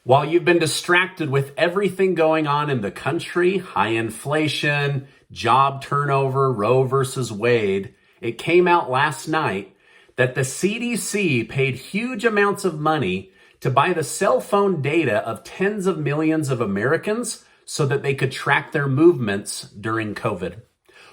While you've been distracted with everything going on in the country, high inflation, job turnover, Roe versus Wade, it came out last night that the CDC paid huge amounts of money to buy the cell phone data of tens of millions of Americans so that they could track their movements during COVID.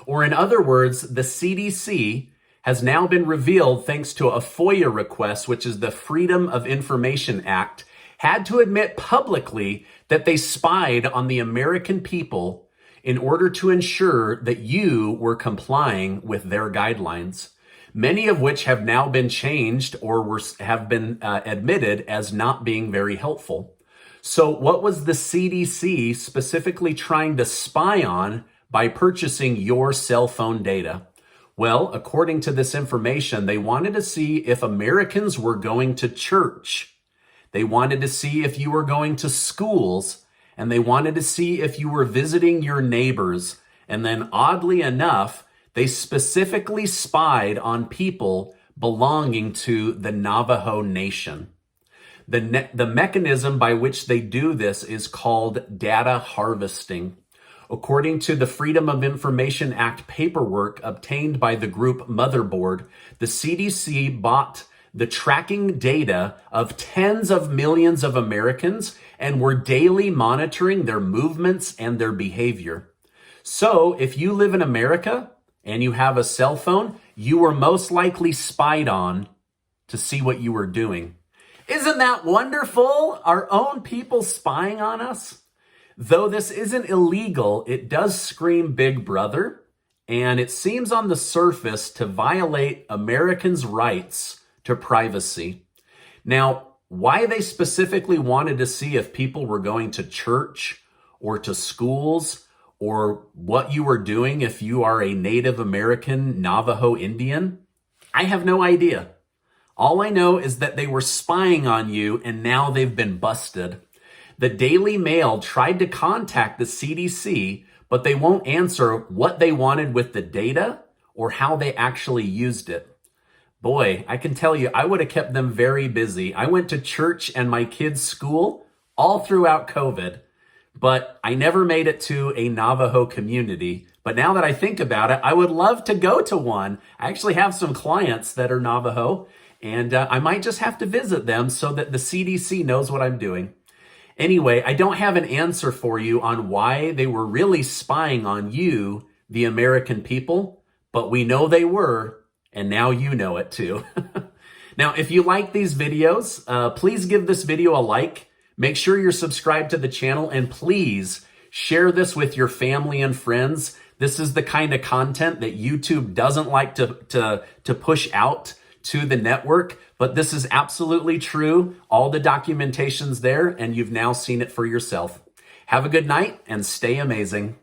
Or in other words, the CDC has now been revealed thanks to a FOIA request, which is the Freedom of Information Act, had to admit publicly that they spied on the American people in order to ensure that you were complying with their guidelines, many of which have now been changed or have been admitted as not being very helpful. So what was the CDC specifically trying to spy on by purchasing your cell phone data? Well, according to this information, they wanted to see if Americans were going to church. They wanted to see if you were going to schools, and they wanted to see if you were visiting your neighbors. And then oddly enough, they specifically spied on people belonging to the Navajo Nation. The mechanism by which they do this is called data harvesting. According to the Freedom of Information Act paperwork obtained by the group Motherboard, the CDC bought the tracking data of tens of millions of Americans and were daily monitoring their movements and their behavior. So if you live in America and you have a cell phone, you were most likely spied on to see what you were doing. Isn't that wonderful? Our own people spying on us? Though this isn't illegal, it does scream Big Brother, and it seems on the surface to violate Americans' rights to privacy. Now, why they specifically wanted to see if people were going to church or to schools or what you were doing if you are a Native American Navajo Indian, I have no idea. All I know is that they were spying on you and now they've been busted. The Daily Mail tried to contact the CDC, but they won't answer what they wanted with the data or how they actually used it. Boy, I can tell you, I would have kept them very busy. I went to church and my kids' school all throughout COVID, but I never made it to a Navajo community. But now that I think about it, I would love to go to one. I actually have some clients that are Navajo, and I might just have to visit them so that the CDC knows what I'm doing. Anyway, I don't have an answer for you on why they were really spying on you, the American people, but we know they were. And now you know it too. Now, if you like these videos, please give this video a like. Make sure you're subscribed to the channel and please share this with your family and friends. This is the kind of content that YouTube doesn't like to push out to the network, but this is absolutely true. All the documentation's there and you've now seen it for yourself. Have a good night and stay amazing.